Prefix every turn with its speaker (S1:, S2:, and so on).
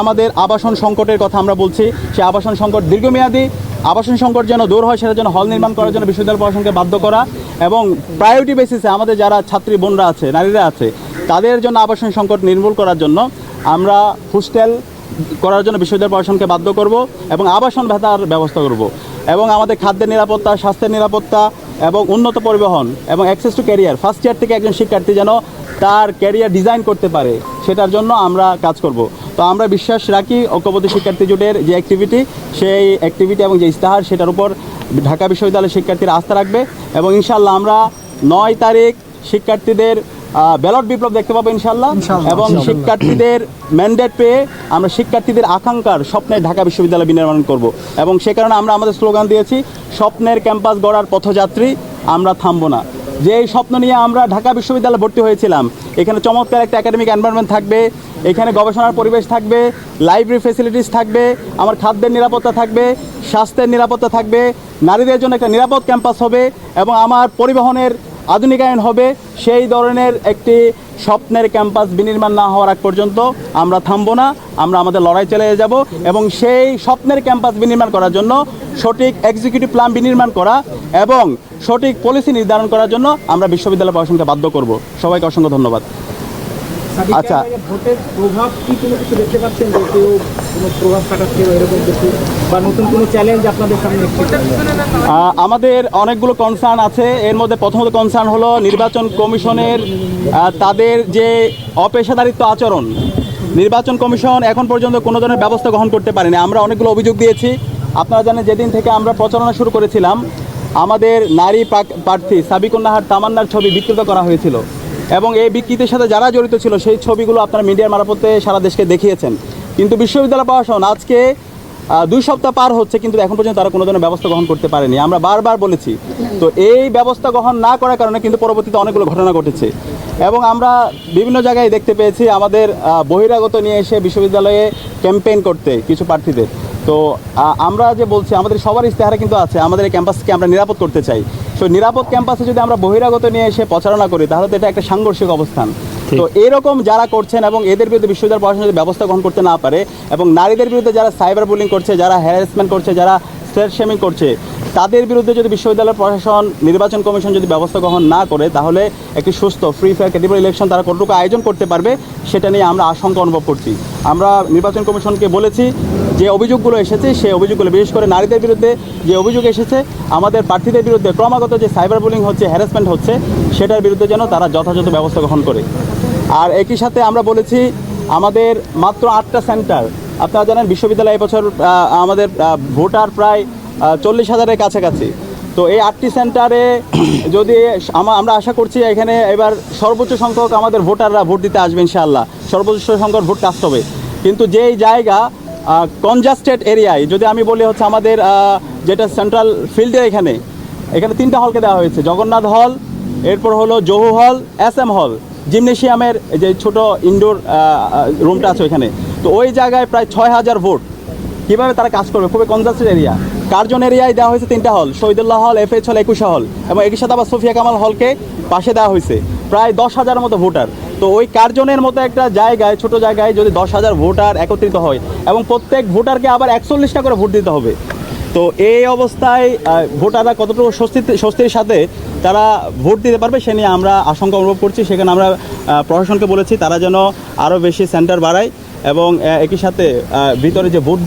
S1: আমাদের আবাসন সংকটের কথা আমরা বলছি, সেই আবাসন সংকট দীর্ঘমেয়াদী আবাসন সংকট যেন দূর হয়, সেটার জন্য হল নির্মাণ করার জন্য বিশ্ববিদ্যালয় প্রশাসনকে বাধ্য করা এবং প্রায়োরিটি বেসিসে আমাদের যারা ছাত্রী বোনরা আছে, নারীরা আছে, তাদের জন্য আবাসন সংকট নির্মূল করার জন্য আমরা হোস্টেল করার জন্য বিশ্ববিদ্যালয় প্রশাসনকে বাধ্য করব এবং আবাসন ভাতার ব্যবস্থা করব এবং আমাদের খাদ্যের নিরাপত্তা, স্বাস্থ্যের নিরাপত্তা এবং উন্নত পরিবহন এবং access to career, first year থেকে একজন শিক্ষার্থী যেন তার ক্যারিয়ার ডিজাইন করতে পারে, সেটার জন্য আমরা কাজ করব। তো আমরা বিশ্বাস রাখি ঐক্যবদ্ধ শিক্ষার্থী জোটের যে অ্যাক্টিভিটি, সেই অ্যাক্টিভিটি এবং যে ইস্তাহার, সেটার উপর ঢাকা বিশ্ববিদ্যালয়ের শিক্ষার্থীরা আস্থা রাখবে এবং ইনশাআল্লাহ আমরা 9 তারিখ শিক্ষার্থীদের ব্যালট বিপ্লব দেখতে পাবো ইনশাআল্লাহ এবং শিক্ষার্থীদের ম্যান্ডেট পেয়ে আমরা শিক্ষার্থীদের আকাঙ্ক্ষার স্বপ্নের ঢাকা বিশ্ববিদ্যালয় বিনির্মাণ করব এবং সে কারণে আমরা আমাদের স্লোগান দিয়েছি, স্বপ্নের ক্যাম্পাস গড়ার পথযাত্রী, আমরা থামবো না। যে এই স্বপ্ন নিয়ে আমরা ঢাকা বিশ্ববিদ্যালয়ে ভর্তি হয়েছিলাম, এখানে চমৎকার একটা একাডেমিক এনভায়রনমেন্ট থাকবে, এখানে গবেষণার পরিবেশ থাকবে, লাইব্রেরি ফেসিলিটিস থাকবে, আমার খাদ্যের নিরাপত্তা থাকবে, স্বাস্থ্যের নিরাপত্তা থাকবে, নারীদের জন্য একটা নিরাপদ ক্যাম্পাস হবে এবং আমার পরিবহনের আধুনিকায়ন হবে। সেই ধরনের একটি স্বপ্নের ক্যাম্পাস বিনির্মাণ না হওয়ার আগ পর্যন্ত আমরা থামবো না, আমরা আমাদের লড়াই চালিয়ে যাব এবং সেই স্বপ্নের ক্যাম্পাস বিনির্মাণ করার জন্য সঠিক এক্সিকিউটিভ প্ল্যান বিনির্মাণ করা এবং সঠিক পলিসি নির্ধারণ করার জন্য আমরা বিশ্ববিদ্যালয় প্রশাসনকে বাধ্য করব। সবাইকে অসংখ্য ধন্যবাদ। আচ্ছা,
S2: ভোটের প্রভাব কি কোনো কিছু দেখতে পাচ্ছেন যে কেউ কোনো প্রভাব কাটাচ্ছে এরকম কিছু বা নতুন কোনো চ্যালেঞ্জ আপনাদের সামনে?
S1: আমাদের অনেকগুলো কনসার্ন আছে। এর মধ্যে প্রথমত কনসার্ন হলো নির্বাচন কমিশনের তাদের যে অপেশাদারিত্ব আচরণ। নির্বাচন কমিশন এখন পর্যন্ত কোনো ধরনের ব্যবস্থা গ্রহণ করতে পারেনি। আমরা অনেকগুলো অভিযোগ দিয়েছি। আপনারা জানেন, যেদিন থেকে আমরা প্রচারণা শুরু করেছিলাম, আমাদের নারী প্রার্থী সাবিকুন নাহার তামান্নার ছবি বিকৃত করা হয়েছিল এবং এই বিকৃতির সাথে যারা জড়িত ছিল সেই ছবিগুলো আপনারা মিডিয়ার মারফতে সারা দেশকে দেখিয়েছেন। কিন্তু বিশ্ববিদ্যালয় প্রশাসন আজকে 2 সপ্তাহ পার হচ্ছে, কিন্তু এখন পর্যন্ত তারা কোনো ধরনের ব্যবস্থা গ্রহণ করতে পারেনি। আমরা বারবার বলেছি, তো এই ব্যবস্থা গ্রহণ না করার কারণে কিন্তু পরবর্তীতে অনেকগুলো ঘটনা ঘটেছে এবং আমরা বিভিন্ন জায়গায় দেখতে পেয়েছি আমাদের বহিরাগত নিয়ে এসে বিশ্ববিদ্যালয়ে ক্যাম্পেইন করতে কিছু প্রার্থীদের। তো আমরা যে বলছি, আমাদের সবার ইস্তেহারে কিন্তু আছে, আমাদের এই ক্যাম্পাসকে আমরা নিরাপদ করতে চাই। তো নিরাপদ ক্যাম্পাসে যদি আমরা বহিরাগত নিয়ে এসে প্রচারণা করি, তাহলে তো এটা একটা সাংঘর্ষিক অবস্থান। তো এরকম যারা করছেন এবং এদের বিরুদ্ধে বিশ্ববিদ্যালয় প্রশাসন যদি ব্যবস্থা গ্রহণ করতে না পারে এবং নারীদের বিরুদ্ধে যারা সাইবার বুলিং করছে, যারা হ্যারাসমেন্ট করছে, যারা স্লেট শেমিং করছে, তাদের বিরুদ্ধে যদি বিশ্ববিদ্যালয় প্রশাসন, নির্বাচন কমিশন যদি ব্যবস্থা গ্রহণ না করে, তাহলে একটি সুস্থ, ফ্রি, ফেয়ার, ক্রেডিবল ইলেকশন তারা কতটুকু আয়োজন করতে পারবে, সেটা নিয়ে আমরা আশঙ্কা অনুভব করছি। আমরা নির্বাচন কমিশনকে বলেছি, যে অভিযোগগুলো এসেছে সেই অভিযোগগুলো, বিশেষ করে নারীদের বিরুদ্ধে যে অভিযোগ এসেছে, আমাদের প্রার্থীদের বিরুদ্ধে ক্রমাগত যে সাইবার বুলিং হচ্ছে, হ্যারাসমেন্ট হচ্ছে, সেটার বিরুদ্ধে যেন তারা যথাযথ ব্যবস্থা গ্রহণ করে। আর একই সাথে আমরা বলেছি, আমাদের মাত্র 8টা সেন্টার, আপনারা জানেন বিশ্ববিদ্যালয়ে এবছর আমাদের ভোটার প্রায় 40,000-এর কাছাকাছি। তো এই 8টি সেন্টারে যদি আমরা আশা করছি এখানে এবার সর্বোচ্চ সংখ্যক আমাদের ভোটাররা ভোট দিতে আসবে ইনশাআল্লাহ, সর্বোচ্চ সংখ্যক ভোট কাস্ট হবে। কিন্তু যেই জায়গা কনজাস্টেড এরিয়ায়, যদি আমি বলি হচ্ছে আমাদের যেটা সেন্ট্রাল ফিল্ডের এখানে 3টা হলকে দেওয়া হয়েছে, জগন্নাথ হল, এরপর হলো জহু হল, SM হল, জিমনেশিয়ামের যে ছোট ইনডোর রুমটা আছে ওইখানে। তো ওই জায়গায় প্রায় 6,000 ভোট। কীভাবে তারা কাজ করবে? খুবই কনজাস্টেড এরিয়া। কার্জন এরিয়ায় দেওয়া হয়েছে 3টা হল, শহীদুল্লাহ হল, FH হল, 21 হল এবং একই সাথে আবার সোফিয়া কামাল হলকে পাশে দেওয়া হয়েছে, প্রায় 10,000-এর মতো ভোটার। তো ওই কার্জনের মতো একটা জায়গায়, ছোট জায়গায় যদি 10,000 ভোটার একত্রিত হয় এবং প্রত্যেক ভোটারকে আবার 41টা করে ভোট দিতে হবে, তো এই অবস্থায় ভোটাররা কতটুকু স্বস্তির সাথে তারা ভোট দিতে পারবে, সে নিয়ে আমরা আশঙ্কা অনুভব করছি। সেখানে আমরা প্রশাসনকে বলেছি তারা যেন আরও বেশি সেন্টার বাড়ায় এবং একই সাথে ভিতরে যে ভোট